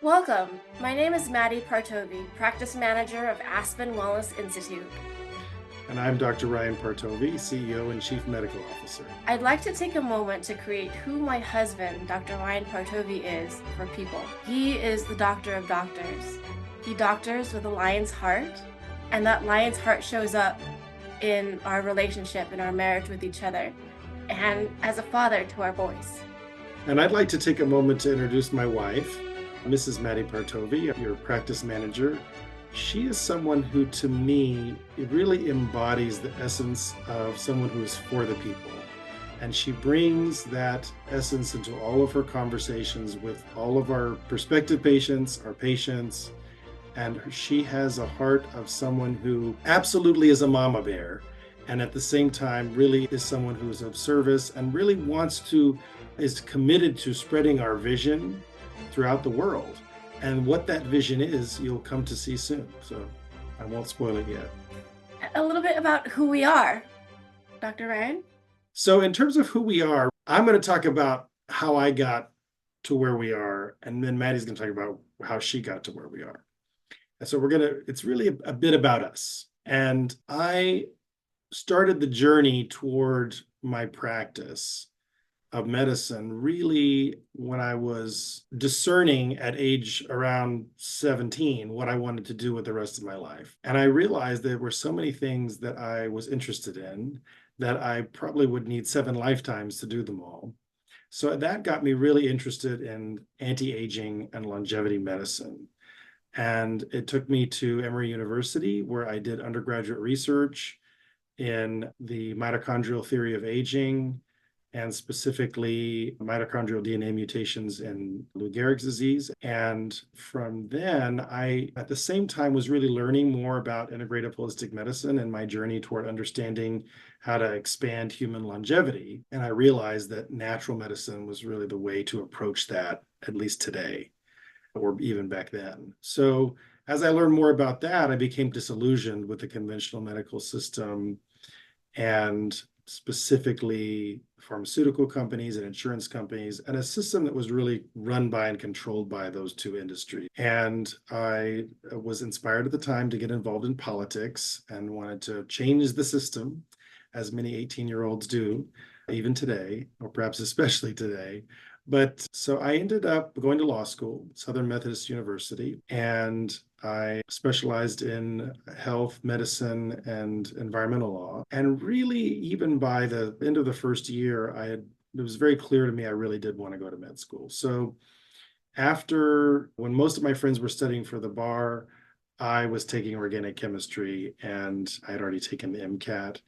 Welcome. My name is Madi Partovi, Practice Manager of Aspen Wellness Institute. And I'm Dr. Ryan Partovi, CEO and Chief Medical Officer. I'd like to take a moment to create who my husband, Dr. Ryan Partovi, is for people. He is the doctor of doctors. He doctors with a lion's heart, and that lion's heart shows up in our relationship, in our marriage with each other, and as a father to our boys. And I'd like to take a moment to introduce my wife, Mrs. Madi Partovi, your practice manager. She is someone who, to me, really embodies the essence of someone who is for the people. And she brings that essence into all of her conversations with all of our prospective patients, our patients. And she has a heart of someone who absolutely is a mama bear. And at the same time, really is someone who is of service and really is committed to spreading our vision throughout the world. And what that vision is, you'll come to see soon. So I won't spoil it yet. A little bit about who we are, Dr. Ryan. So in terms of who we are, I'm going to talk about how I got to where we are. And then Maddie's going to talk about how she got to where we are. And so it's really a bit about us. And I started the journey toward my practice of medicine really when I was discerning at age around 17 what I wanted to do with the rest of my life. And I realized there were so many things that I was interested in that I probably would need 7 lifetimes to do them all. So that got me really interested in anti-aging and longevity medicine. And it took me to Emory University, where I did undergraduate research in the mitochondrial theory of aging, and specifically mitochondrial DNA mutations in Lou Gehrig's disease. And from then, I, at the same time, was really learning more about integrative holistic medicine and my journey toward understanding how to expand human longevity. And I realized that natural medicine was really the way to approach that, at least today, or even back then. So as I learned more about that, I became disillusioned with the conventional medical system, and specifically pharmaceutical companies and insurance companies, and a system that was really run by and controlled by those two industries. And I was inspired at the time to get involved in politics and wanted to change the system, as many 18-year-olds do, even today, or perhaps especially today. But so I ended up going to law school, Southern Methodist University, and I specialized in health, medicine, and environmental law. And really, even by the end of the first year, it was very clear to me I really did want to go to med school. So when most of my friends were studying for the bar, I was taking organic chemistry, and I had already taken the MCAT.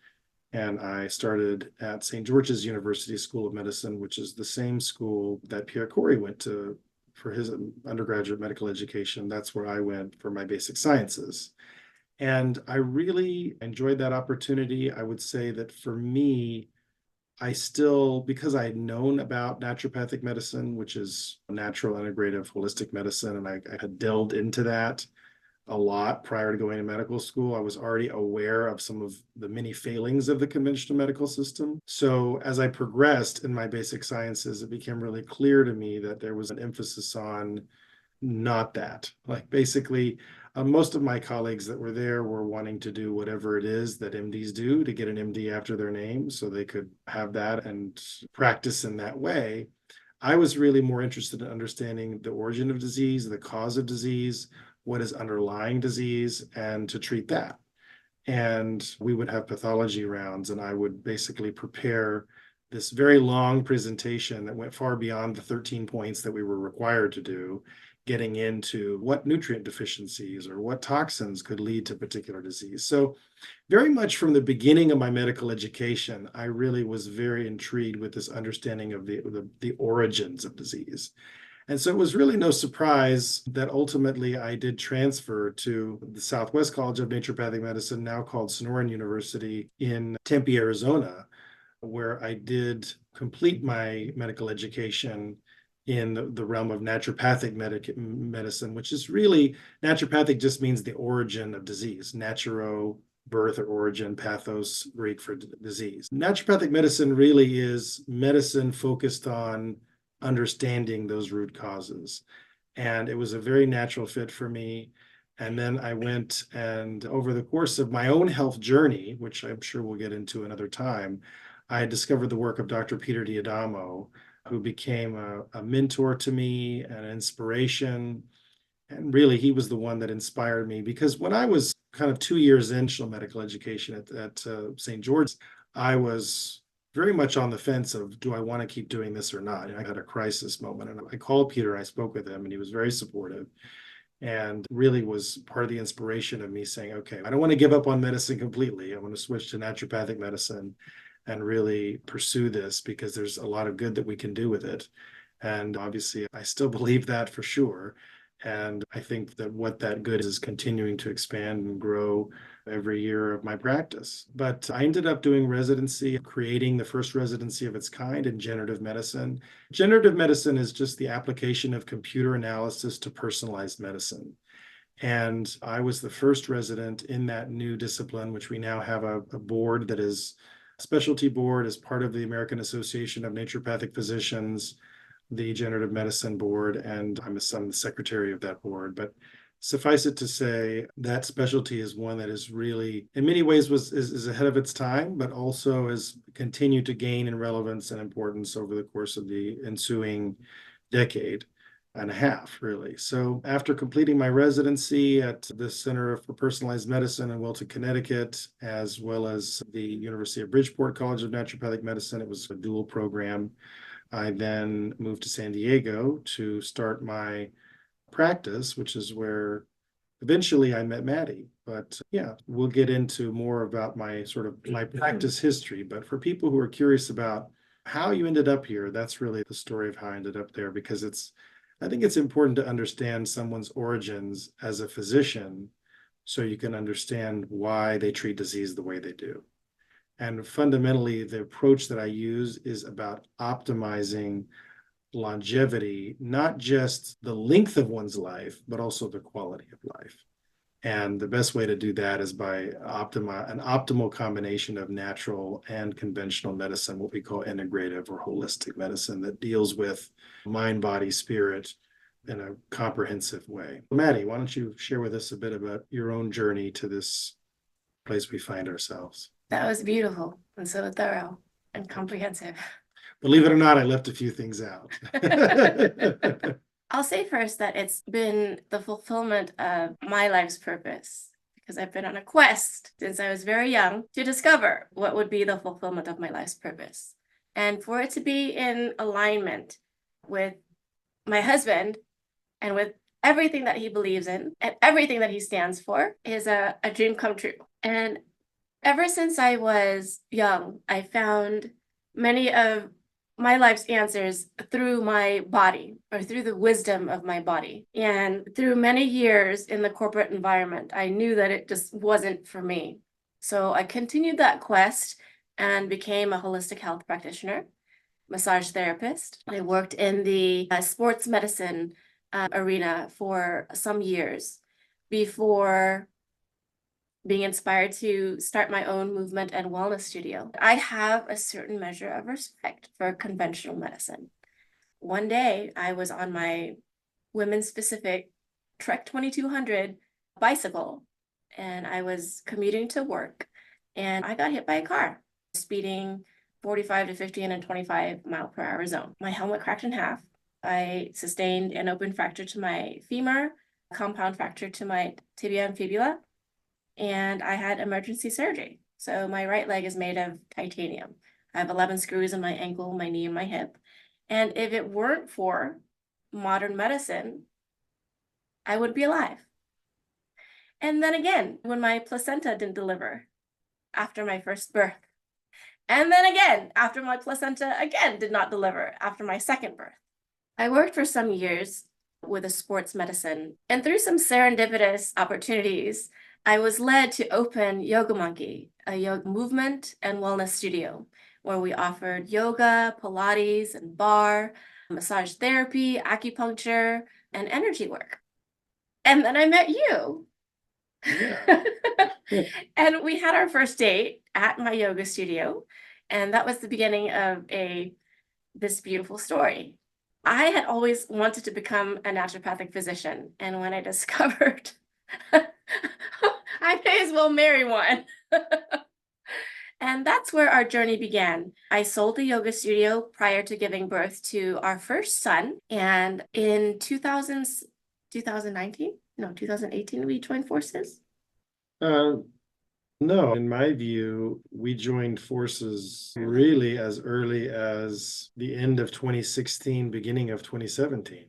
And I started at St. George's University School of Medicine, which is the same school that Pierre Corey went to for his undergraduate medical education. That's where I went for my basic sciences. And I really enjoyed that opportunity. I would say that for me, because I had known about naturopathic medicine, which is natural, integrative, holistic medicine, and I had delved into that a lot prior to going to medical school, I was already aware of some of the many failings of the conventional medical system. So as I progressed in my basic sciences, it became really clear to me that there was an emphasis on not that. Like basically, most of my colleagues that were there were wanting to do whatever it is that MDs do to get an MD after their name so they could have that and practice in that way. I was really more interested in understanding the origin of disease, the cause of disease, what is underlying disease, and to treat that. And we would have pathology rounds, and I would basically prepare this very long presentation that went far beyond the 13 points that we were required to do, getting into what nutrient deficiencies or what toxins could lead to particular disease. So very much from the beginning of my medical education, I really was very intrigued with this understanding of the origins of disease. And so it was really no surprise that ultimately I did transfer to the Southwest College of Naturopathic Medicine, now called Sonoran University in Tempe, Arizona, where I did complete my medical education in the realm of naturopathic medicine, which is really, naturopathic just means the origin of disease, naturo, birth or origin, pathos, Greek for disease. Naturopathic medicine really is medicine focused on understanding those root causes. and it was a very natural fit for me. And then I went, and over the course of my own health journey, which I'm sure we'll get into another time, I discovered the work of Dr. Peter D'Adamo, who became a mentor to me and an inspiration. And really, he was the one that inspired me, because when I was kind of 2 years in medical education at St. George's, I was very much on the fence of, do I want to keep doing this or not? And I had a crisis moment, and I called Peter, I spoke with him, and he was very supportive and really was part of the inspiration of me saying, okay, I don't want to give up on medicine completely. I want to switch to naturopathic medicine and really pursue this, because there's a lot of good that we can do with it. And obviously, I still believe that for sure. And I think that what that good is continuing to expand and grow every year of my practice. But I ended up doing residency, creating the first residency of its kind in generative medicine. Generative medicine is just the application of computer analysis to personalized medicine. And I was the first resident in that new discipline, which we now have a board that is a specialty board as part of the American Association of Naturopathic Physicians, the Generative Medicine Board, and I'm the secretary of that board. But suffice it to say, that specialty is one that is really, in many ways, is ahead of its time, but also has continued to gain in relevance and importance over the course of the ensuing decade and a half, really. So after completing my residency at the Center for Personalized Medicine in Wilton, Connecticut, as well as the University of Bridgeport College of Naturopathic Medicine, it was a dual program. I then moved to San Diego to start my practice, which is where eventually I met Madi. But yeah, we'll get into more about my practice history. But for people who are curious about how you ended up here, that's really the story of how I ended up there, because I think it's important to understand someone's origins as a physician so you can understand why they treat disease the way they do. And fundamentally, the approach that I use is about optimizing longevity, not just the length of one's life, but also the quality of life. And the best way to do that is by an optimal combination of natural and conventional medicine, what we call integrative or holistic medicine, that deals with mind, body, spirit in a comprehensive way. Madi, why don't you share with us a bit about your own journey to this place we find ourselves? That was beautiful and so thorough and comprehensive. Believe it or not, I left a few things out. I'll say first that it's been the fulfillment of my life's purpose, because I've been on a quest since I was very young to discover what would be the fulfillment of my life's purpose. And for it to be in alignment with my husband and with everything that he believes in and everything that he stands for is a dream come true. And ever since I was young, I found many of my life's answers through my body, or through the wisdom of my body. And through many years in the corporate environment, I knew that it just wasn't for me. So I continued that quest and became a holistic health practitioner, massage therapist. I worked in the sports medicine arena for some years before being inspired to start my own movement and wellness studio. I have a certain measure of respect for conventional medicine. One day I was on my women's specific Trek 2200 bicycle, and I was commuting to work, and I got hit by a car speeding 45 to 50 in a 25-mile-per-hour zone. My helmet cracked in half. I sustained an open fracture to my femur, a compound fracture to my tibia and fibula, and I had emergency surgery. So my right leg is made of titanium. I have 11 screws in my ankle, my knee, and my hip. And if it weren't for modern medicine, I would be alive. And then again, when my placenta didn't deliver after my first birth. And then again, after my placenta again did not deliver after my second birth. I worked for some years with a sports medicine, and through some serendipitous opportunities, I was led to open Yoga Monkey, a yoga movement and wellness studio, where we offered yoga, Pilates, and barre, massage therapy, acupuncture, and energy work. And then I met you. Yeah. And we had our first date at my yoga studio, and that was the beginning of this beautiful story. I had always wanted to become a naturopathic physician. And when I discovered I may as well marry one. And that's where our journey began. I sold the yoga studio prior to giving birth to our first son. And in 2019, no, 2018, we joined forces. Uh, no, in my view, we joined forces really as early as the end of 2016, beginning of 2017.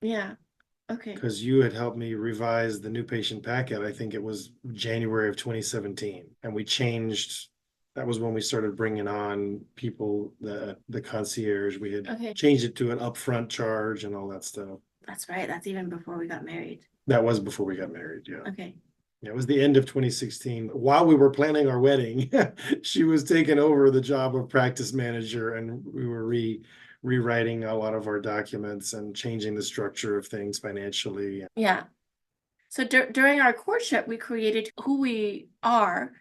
Yeah. Okay. Because you had helped me revise the new patient packet. I think it was January of 2017. And we changed, that was when we started bringing on people, the concierge. We had changed it to an upfront charge and all that stuff. That's right. That's even before we got married. That was before we got married, yeah. Okay. Yeah, it was the end of 2016. While we were planning our wedding, she was taking over the job of practice manager, and we were rewriting a lot of our documents and changing the structure of things financially. Yeah. So during our courtship, we created who we are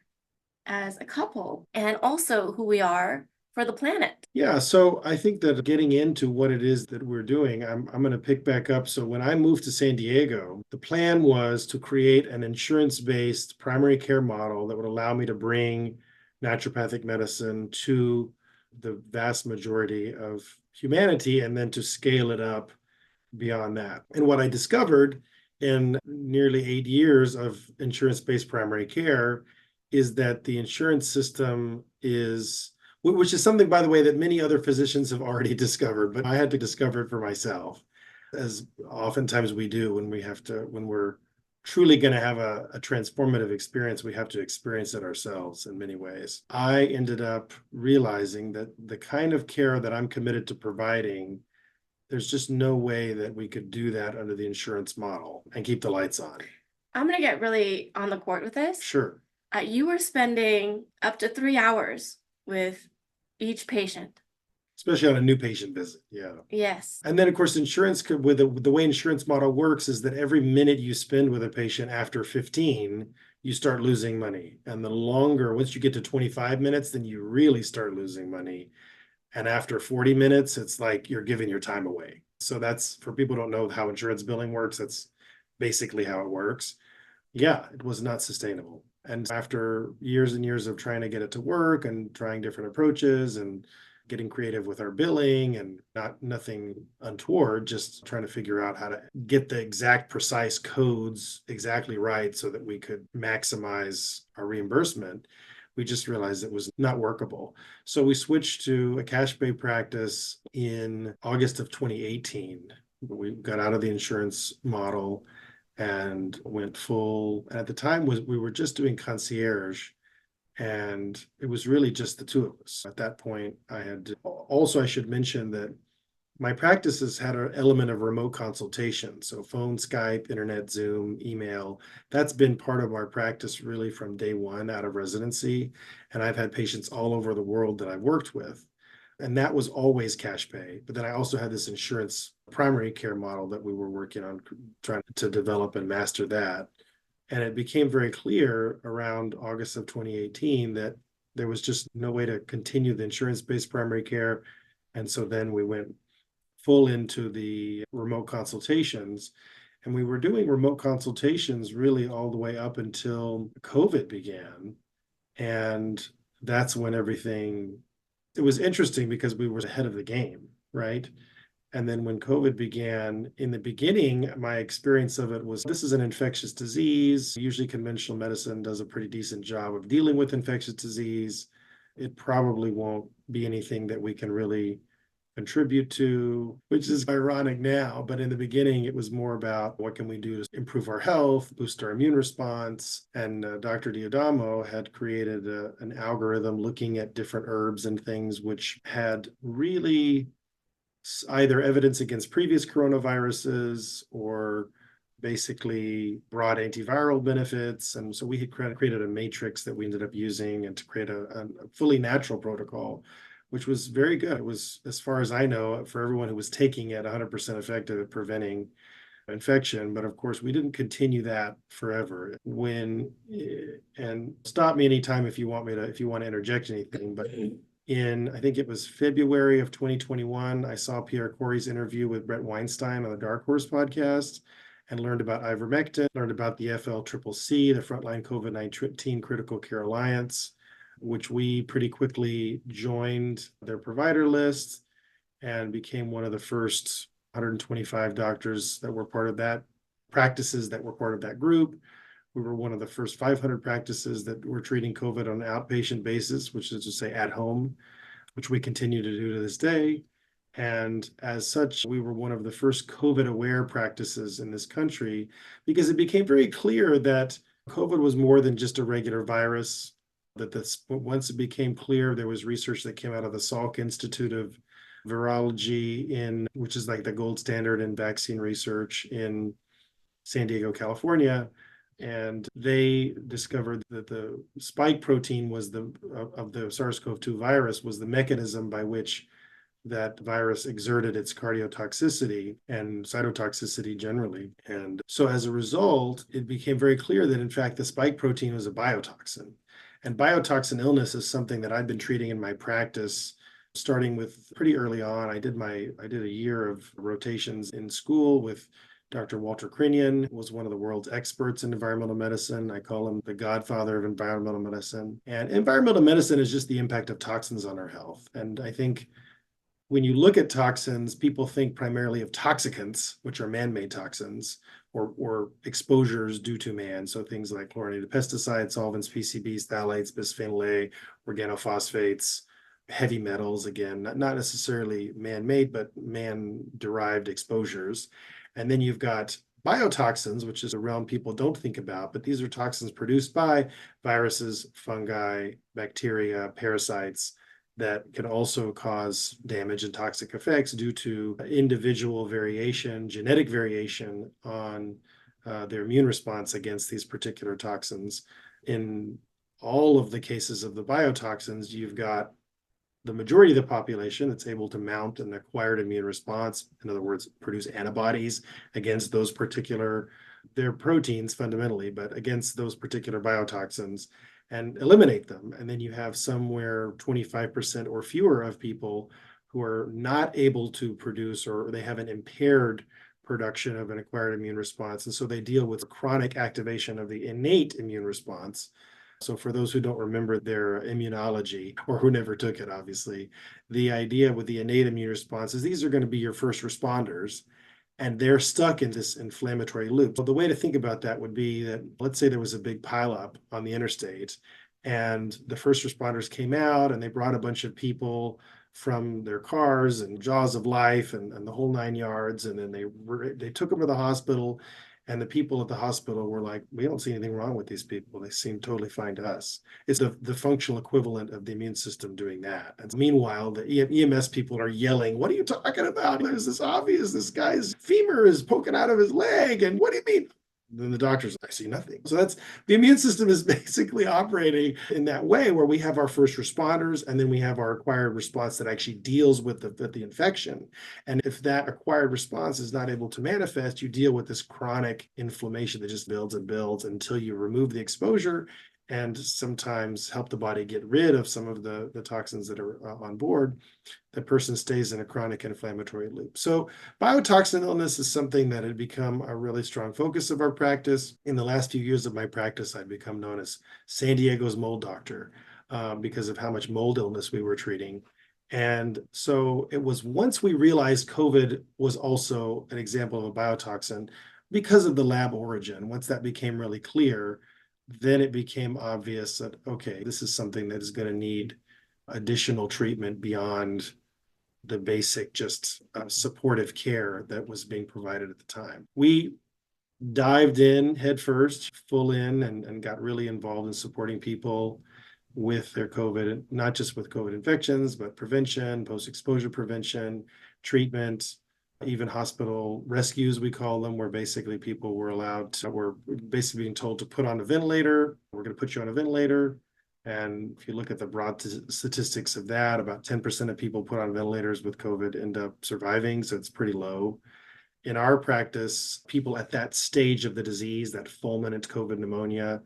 as a couple and also who we are for the planet. Yeah, so I think that getting into what it is that we're doing, I'm going to pick back up. So when I moved to San Diego, the plan was to create an insurance-based primary care model that would allow me to bring naturopathic medicine to the vast majority of humanity and then to scale it up beyond that. And what I discovered in nearly 8 years of insurance-based primary care is that the insurance system is, which is something, by the way, that many other physicians have already discovered, but I had to discover it for myself, as oftentimes we do when we're truly going to have a transformative experience, we have to experience it ourselves in many ways. I ended up realizing that the kind of care that I'm committed to providing, there's just no way that we could do that under the insurance model and keep the lights on. I'm going to get really on the court with this. Sure. You were spending up to 3 hours with each patient. Especially on a new patient visit. Yeah. Yes. And then, of course, insurance with the way insurance model works is that every minute you spend with a patient after 15, you start losing money. And the longer, once you get to 25 minutes, then you really start losing money. And after 40 minutes, it's like you're giving your time away. So that's, for people who don't know how insurance billing works, that's basically how it works. Yeah, it was not sustainable. And after years and years of trying to get it to work and trying different approaches and getting creative with our billing and nothing untoward, just trying to figure out how to get the exact precise codes exactly right so that we could maximize our reimbursement, we just realized it was not workable. So we switched to a cash pay practice in August of 2018. We got out of the insurance model and went full. At the time, we were just doing concierge, and it was really just the two of us. At that point, I should mention that my practices had an element of remote consultation. So phone, Skype, internet, Zoom, email, that's been part of our practice really from day one out of residency. And I've had patients all over the world that I've worked with. And that was always cash pay. But then I also had this insurance primary care model that we were working on trying to develop and master that. And it became very clear around August of 2018 that there was just no way to continue the insurance-based primary care. And so then we went full into the remote consultations. And we were doing remote consultations really all the way up until COVID began. And that's when it was interesting because we were ahead of the game, right? And then when COVID began, in the beginning, my experience of it was, this is an infectious disease. Usually conventional medicine does a pretty decent job of dealing with infectious disease. It probably won't be anything that we can really contribute to, which is ironic now. But in the beginning, it was more about what can we do to improve our health, boost our immune response. And Dr. Diodamo had created an algorithm looking at different herbs and things which had really either evidence against previous coronaviruses or basically broad antiviral benefits. And so we had created a matrix that we ended up using and to create a fully natural protocol, which was very good. It was, as far as I know, for everyone who was taking it, 100% effective at preventing infection. But of course, we didn't continue that forever. And stop me anytime if you want to interject anything. But I think it was February of 2021. I saw Pierre Corey's interview with Brett Weinstein on the Dark Horse podcast and learned about ivermectin, learned about the FLCCC, the Frontline COVID-19 Critical Care Alliance, which we pretty quickly joined their provider list and became one of the first 125 doctors that were part of that, practices that were part of that group. We were one of the first 500 practices that were treating COVID on an outpatient basis, which is to say at home, which we continue to do to this day. And as such, we were one of the first COVID aware practices in this country because it became very clear that COVID was more than just a regular virus. Once it became clear, there was research that came out of the Salk Institute of Virology, which is like the gold standard in vaccine research in San Diego, California. And they discovered that the spike protein of the SARS-CoV-2 virus was the mechanism by which that virus exerted its cardiotoxicity and cytotoxicity generally. And so as a result, it became very clear that in fact the spike protein was a biotoxin. And biotoxin illness is something that I've been treating in my practice starting with pretty early on. I did a year of rotations in school with Dr. Walter Crinion, was one of the world's experts in environmental medicine. I call him the godfather of environmental medicine. And environmental medicine is just the impact of toxins on our health. And I think when you look at toxins, people think primarily of toxicants, which are man-made toxins, or exposures due to man. So things like chlorinated pesticides, solvents, PCBs, phthalates, bisphenol A, organophosphates, heavy metals, again, not necessarily man-made, but man-derived exposures. And then you've got biotoxins, which is a realm people don't think about, but these are toxins produced by viruses, fungi, bacteria, parasites that can also cause damage and toxic effects due to individual variation, genetic variation on their immune response against these particular toxins. In all of the cases of the biotoxins, you've got the majority of the population that's able to mount an acquired immune response, in other words, produce antibodies against those particular, their proteins fundamentally, but against those particular biotoxins and eliminate them. And then you have somewhere 25% or fewer of people who are not able to produce, or they have an impaired production of an acquired immune response. And so they deal with chronic activation of the innate immune response. So for those who don't remember their immunology, or who never took it, obviously, the idea with the innate immune response is these are going to be your first responders, and they're stuck in this inflammatory loop. So the way to think about that would be that, let's say there was a big pileup on the interstate, and the first responders came out and they brought a bunch of people from their cars and jaws of life and the whole 9 yards. And then they took them to the hospital. And the people at the hospital were like, we don't see anything wrong with these people. They seem totally fine to us. It's the functional equivalent of the immune system doing that. And meanwhile, the EMS people are yelling, what are you talking about? There's this obvious, this guy's femur is poking out of his leg. And what do you mean? Then the doctor's, I see nothing. So that's the immune system is basically operating in that way, where we have our first responders and then we have our acquired response that actually deals with the infection. And if that acquired response is not able to manifest, you deal with this chronic inflammation that just builds and builds until you remove the exposure and sometimes help the body get rid of some of the toxins that are on board. The person stays in a chronic inflammatory loop. So biotoxin illness is something that had become a really strong focus of our practice. In the last few years of my practice, I've become known as San Diego's mold doctor because of how much mold illness we were treating. And so it was once we realized COVID was also an example of a biotoxin because of the lab origin. Once that became really clear, then it became obvious that, okay, this is something that is going to need additional treatment beyond the basic just supportive care that was being provided at the time. We dived in headfirst, full in, and got really involved in supporting people with their COVID, not just with COVID infections, but prevention, post-exposure prevention, treatment, even hospital rescues, we call them, where basically people were basically being told to put on a ventilator. We're going to put you on a ventilator. And if you look at the broad statistics of that, about 10% of people put on ventilators with COVID end up surviving. So it's pretty low. In our practice, people at that stage of the disease, that fulminant COVID pneumonia,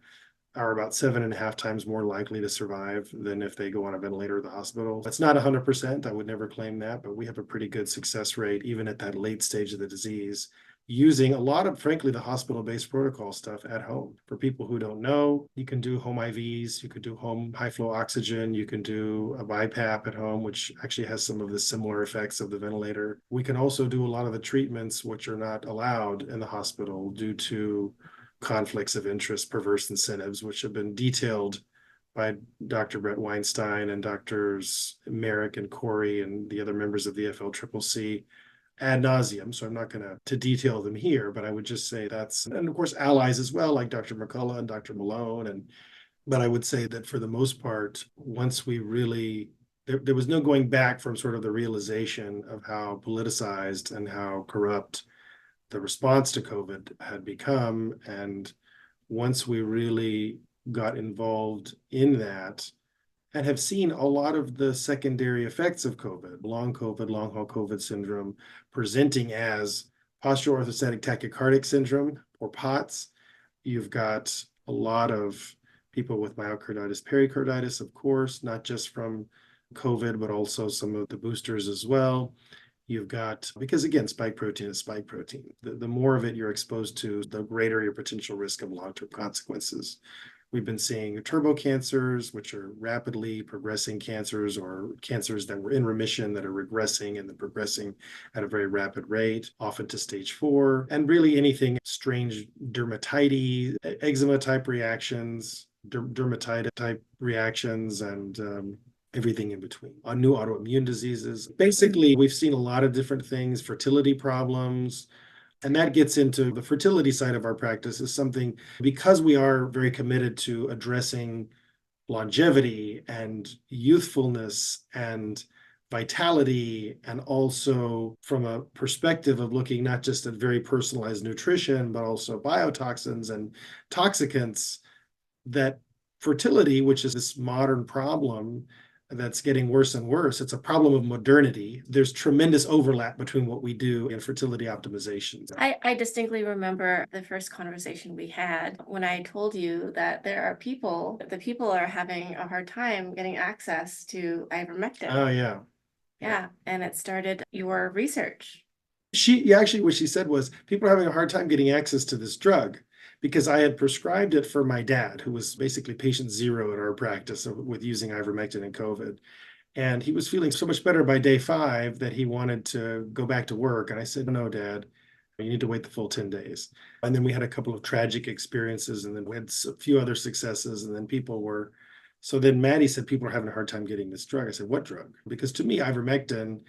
are about 7.5 times more likely to survive than if they go on a ventilator at the hospital. It's not 100%. I would never claim that, but we have a pretty good success rate, even at that late stage of the disease, using a lot of, frankly, the hospital-based protocol stuff at home. For people who don't know, you can do home IVs, you can do home high-flow oxygen, you can do a BiPAP at home, which actually has some of the similar effects of the ventilator. We can also do a lot of the treatments which are not allowed in the hospital due to conflicts of interest, perverse incentives, which have been detailed by Dr. Brett Weinstein and Doctors Merrick and Corey and the other members of the FLCCC ad nauseum. So I'm not going to detail them here, but I would just say that's, and of course, allies as well, like Dr. McCullough and Dr. Malone. But I would say that for the most part, once we really, there was no going back from sort of the realization of how politicized and how corrupt the response to COVID had become. And once we really got involved in that and have seen a lot of the secondary effects of COVID, long haul COVID syndrome, presenting as postural orthostatic tachycardic syndrome or POTS. You've got a lot of people with myocarditis, pericarditis, of course, not just from COVID, but also some of the boosters as well. You've got, because again, spike protein is spike protein. The more of it you're exposed to, the greater your potential risk of long-term consequences. We've been seeing turbo cancers, which are rapidly progressing cancers, or cancers that were in remission that are regressing and then progressing at a very rapid rate, often to stage 4, and really anything strange dermatitis, eczema type reactions, dermatitis type reactions, and everything in between. On new autoimmune diseases. Basically, we've seen a lot of different things, fertility problems, and that gets into the fertility side of our practice is something, because we are very committed to addressing longevity and youthfulness and vitality, and also from a perspective of looking not just at very personalized nutrition, but also biotoxins and toxicants, that fertility, which is this modern problem, that's getting worse and worse. It's a problem of modernity. There's tremendous overlap between what we do in fertility optimization. I distinctly remember the first conversation we had when I told you that there are people, the people are having a hard time getting access to ivermectin. Oh, yeah. Yeah. And it started your research. Actually, what she said was people are having a hard time getting access to this drug, because I had prescribed it for my dad, who was basically patient 0 at our practice with using ivermectin and COVID. And he was feeling so much better by day 5 that he wanted to go back to work. And I said, no, Dad, you need to wait the full 10 days. And then we had a couple of tragic experiences, and then we had a few other successes. And then so then Maddie said, people are having a hard time getting this drug. I said, what drug? Because to me, ivermectin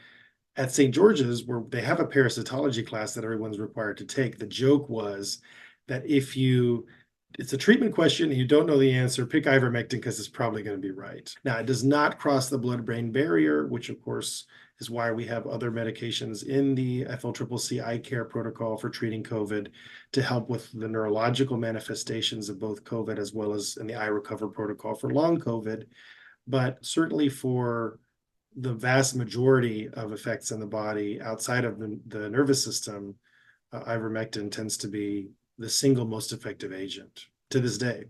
at St. George's, where they have a parasitology class that everyone's required to take, the joke was that it's a treatment question and you don't know the answer, pick ivermectin because it's probably going to be right. Now, it does not cross the blood-brain barrier, which of course is why we have other medications in the FLCCC eye care protocol for treating COVID to help with the neurological manifestations of both COVID, as well as in the eye recover protocol for long COVID. But certainly for the vast majority of effects in the body outside of the nervous system, ivermectin tends to be the single most effective agent to this day.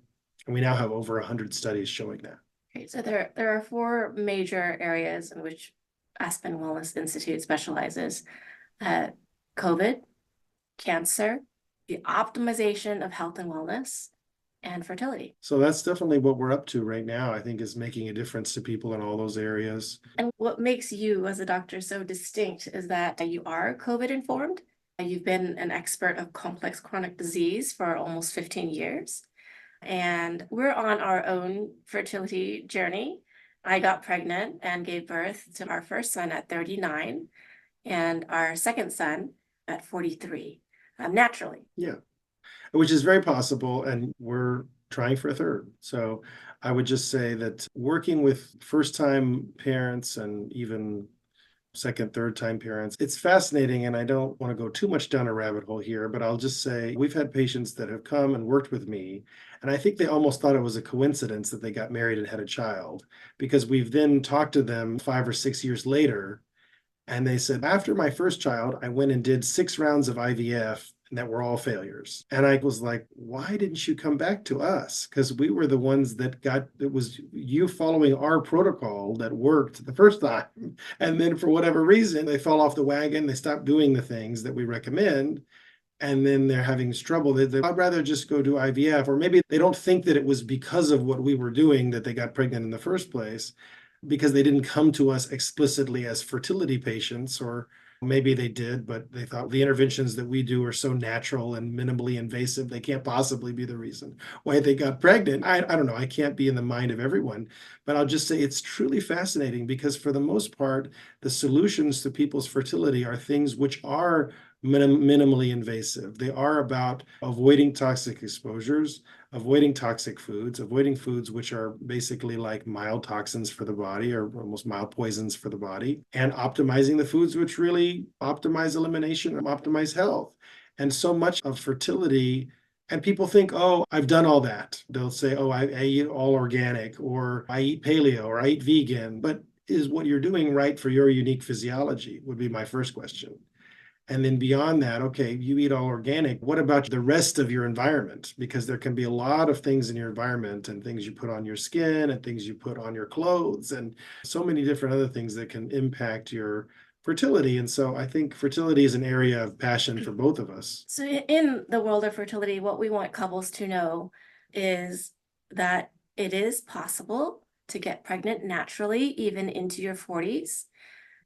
And we now have over 100 studies showing that. Okay, so there are 4 major areas in which Aspen Wellness Institute specializes: COVID, cancer, the optimization of health and wellness, and fertility. So that's definitely what we're up to right now, I think, is making a difference to people in all those areas. And what makes you as a doctor so distinct is that you are COVID informed. You've been an expert of complex chronic disease for almost 15 years. And we're on our own fertility journey. I got pregnant and gave birth to our first son at 39 and our second son at 43, naturally. Yeah, which is very possible. And we're trying for a third. So I would just say that working with first-time parents and even second, third-time parents, it's fascinating. And I don't want to go too much down a rabbit hole here, but I'll just say we've had patients that have come and worked with me, and I think they almost thought it was a coincidence that they got married and had a child, because we've then talked to them 5 or 6 years later, and they said, after my first child, I went and did 6 rounds of IVF, and that we're all failures. And I was like, why didn't you come back to us? Because we were the ones that it was you following our protocol that worked the first time. And then for whatever reason, they fell off the wagon. They stopped doing the things that we recommend. And then they're having trouble. I'd rather just go do IVF, or maybe they don't think that it was because of what we were doing that they got pregnant in the first place, because they didn't come to us explicitly as fertility patients, or maybe they did, but they thought the interventions that we do are so natural and minimally invasive, they can't possibly be the reason why they got pregnant. I don't know. I can't be in the mind of everyone, but I'll just say it's truly fascinating because for the most part, the solutions to people's fertility are things which are minimally invasive. They are about avoiding toxic exposures, avoiding toxic foods, avoiding foods which are basically like mild toxins for the body or almost mild poisons for the body, and optimizing the foods which really optimize elimination and optimize health. And so much of fertility, and people think, oh, I've done all that. They'll say, oh, I eat all organic, or I eat paleo, or I eat vegan. But is what you're doing right for your unique physiology would be my first question. And then beyond that, okay, you eat all organic. What about the rest of your environment? Because there can be a lot of things in your environment and things you put on your skin and things you put on your clothes and so many different other things that can impact your fertility. And so I think fertility is an area of passion for both of us. So in the world of fertility, what we want couples to know is that it is possible to get pregnant naturally, even into your 40s.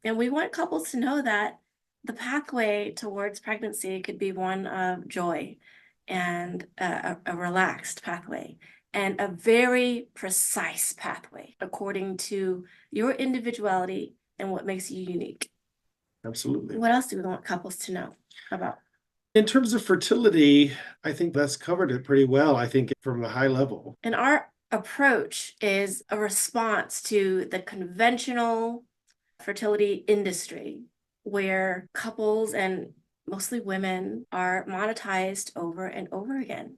And we want couples to know that the pathway towards pregnancy could be one of joy and a relaxed pathway and a very precise pathway according to your individuality and what makes you unique. Absolutely. What else do we want couples to know about? In terms of fertility, I think that's covered it pretty well, I think, from the high level. And our approach is a response to the conventional fertility industry where couples and mostly women are monetized over and over again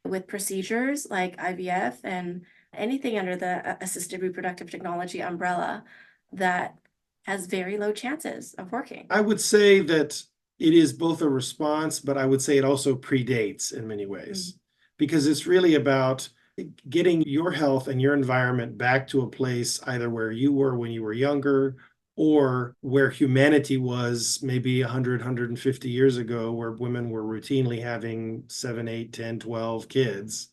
with procedures like IVF and anything under the assisted reproductive technology umbrella that has very low chances of working. I would say that it is both a response, but I would say it also predates in many ways, because it's really about getting your health and your environment back to a place either where you were when you were younger or where humanity was maybe 100, 150 years ago, where women were routinely having 7, 8, 10, 12 kids.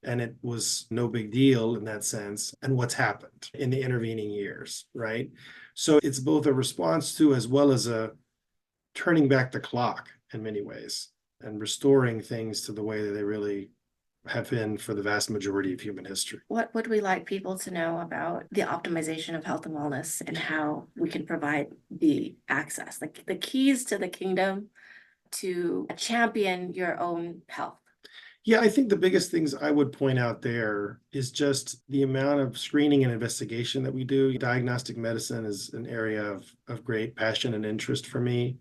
And it was no big deal in that sense. And what's happened in the intervening years, right? So it's both a response to as well as a turning back the clock in many ways and restoring things to the way that they really have been for the vast majority of human history. What would we like people to know about the optimization of health and wellness and how we can provide the access, like the keys to the kingdom to champion your own health? Yeah, I think the biggest things I would point out there is just the amount of screening and investigation that we do. Diagnostic medicine is an area of great passion and interest for me.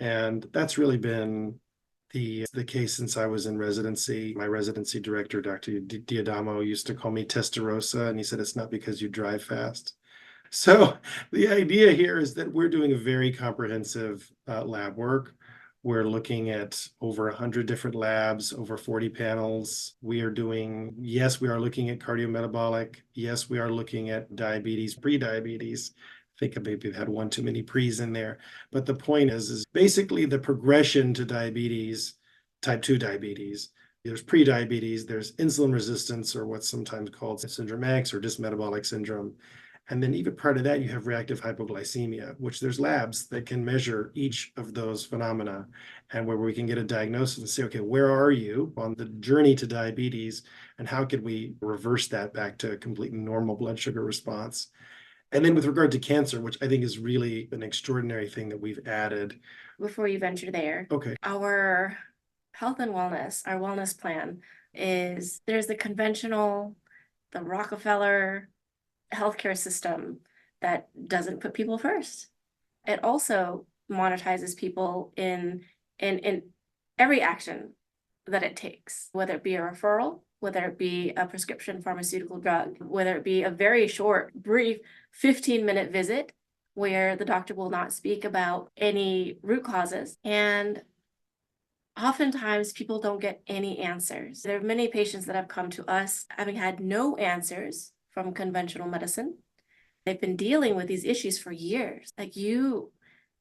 And that's really been the case since I was in residency. My residency director, Dr. Diadamo, used to call me Testarossa, and he said, it's not because you drive fast. So the idea here is that we're doing a very comprehensive lab work. We're looking at over 100 different labs, over 40 panels. We are looking at cardiometabolic. Yes, we are looking at diabetes, pre-diabetes. I think I maybe had one too many pre's in there. But the point is basically the progression to diabetes, type 2 diabetes. There's pre-diabetes, there's insulin resistance, or what's sometimes called syndrome X or dysmetabolic syndrome. And then even prior to that, you have reactive hypoglycemia, which there's labs that can measure each of those phenomena and where we can get a diagnosis and say, okay, where are you on the journey to diabetes and how could we reverse that back to a completely normal blood sugar response? And then with regard to cancer, which I think is really an extraordinary thing that we've added. Before you venture there, okay, our health and wellness, our wellness plan is there's the conventional, the Rockefeller healthcare system that doesn't put people first. It also monetizes people in every action that it takes, whether it be a referral, whether it be a prescription pharmaceutical drug, whether it be a very short, brief 15-minute visit where the doctor will not speak about any root causes. And Oftentimes, people don't get any answers. There are many patients that have come to us having had no answers from conventional medicine. They've been dealing with these issues for years. Like you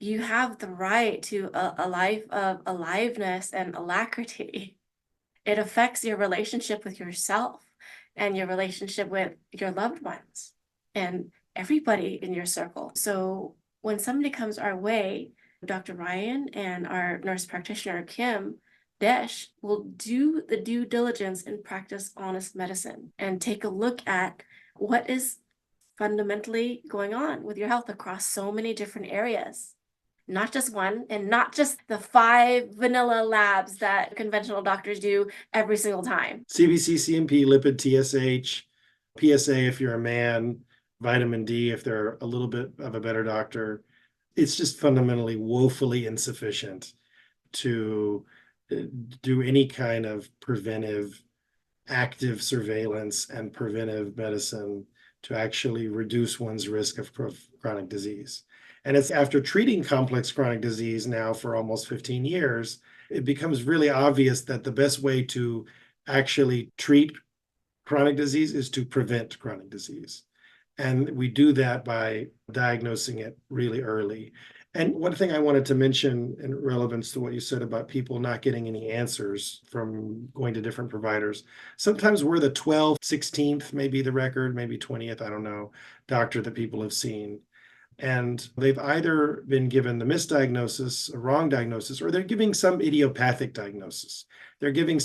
have the right to a life of aliveness and alacrity. It affects your relationship with yourself and your relationship with your loved ones and everybody in your circle. So when somebody comes our way, Dr. Ryan and our nurse practitioner, Kim Desh, will do the due diligence and practice honest medicine and take a look at what is fundamentally going on with your health across so many different areas. Not just one, and not just the 5 vanilla labs that conventional doctors do every single time. CBC, CMP, lipid, TSH, PSA if you're a man, vitamin D if they're a little bit of a better doctor. It's just fundamentally woefully insufficient to do any kind of preventive, active surveillance and preventive medicine to actually reduce one's risk of chronic disease. And it's after treating complex chronic disease now for almost 15 years, it becomes really obvious that the best way to actually treat chronic disease is to prevent chronic disease. And we do that by diagnosing it really early. And one thing I wanted to mention in relevance to what you said about people not getting any answers from going to different providers. Sometimes we're the 12th, 16th, maybe the record, maybe 20th, I don't know, doctor that people have seen. And they've either been given the misdiagnosis, a wrong diagnosis, or they're giving some idiopathic diagnosis. They're giving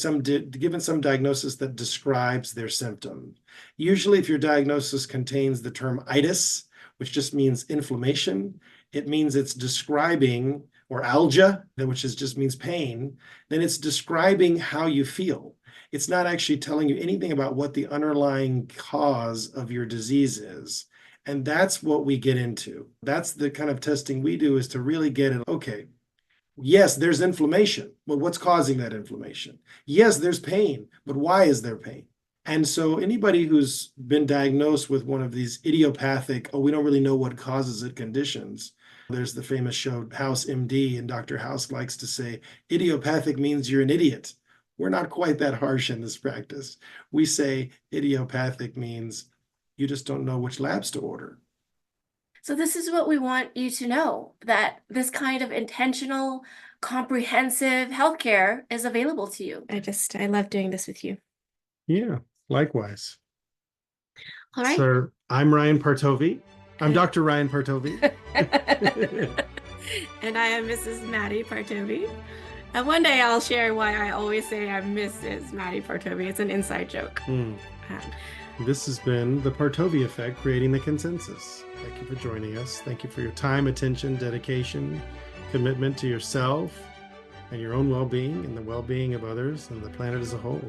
given some diagnosis that describes their symptom. Usually, if your diagnosis contains the term itis, which just means inflammation, it means it's describing, or algia, which just means pain, then it's describing how you feel. It's not actually telling you anything about what the underlying cause of your disease is. And that's what we get into. That's the kind of testing we do, is to really get it. Okay, yes, there's inflammation, but what's causing that inflammation? Yes, there's pain, but why is there pain? And so anybody who's been diagnosed with one of these idiopathic, oh, we don't really know what causes it conditions. There's the famous show House MD, and Dr. House likes to say, idiopathic means you're an idiot. We're not quite that harsh in this practice. We say idiopathic means you just don't know which labs to order. So this is what we want you to know, that this kind of intentional, comprehensive healthcare is available to you. I love doing this with you. Yeah, likewise. All right. So I'm Ryan Partovi. I'm Dr. Ryan Partovi. And I am Mrs. Madi Partovi. And one day I'll share why I always say I'm Mrs. Madi Partovi. It's an inside joke. This has been the Partovi Effect, creating the consensus. Thank you for joining us. Thank you for your time, attention, dedication, commitment to yourself and your own well-being and the well-being of others and the planet as a whole.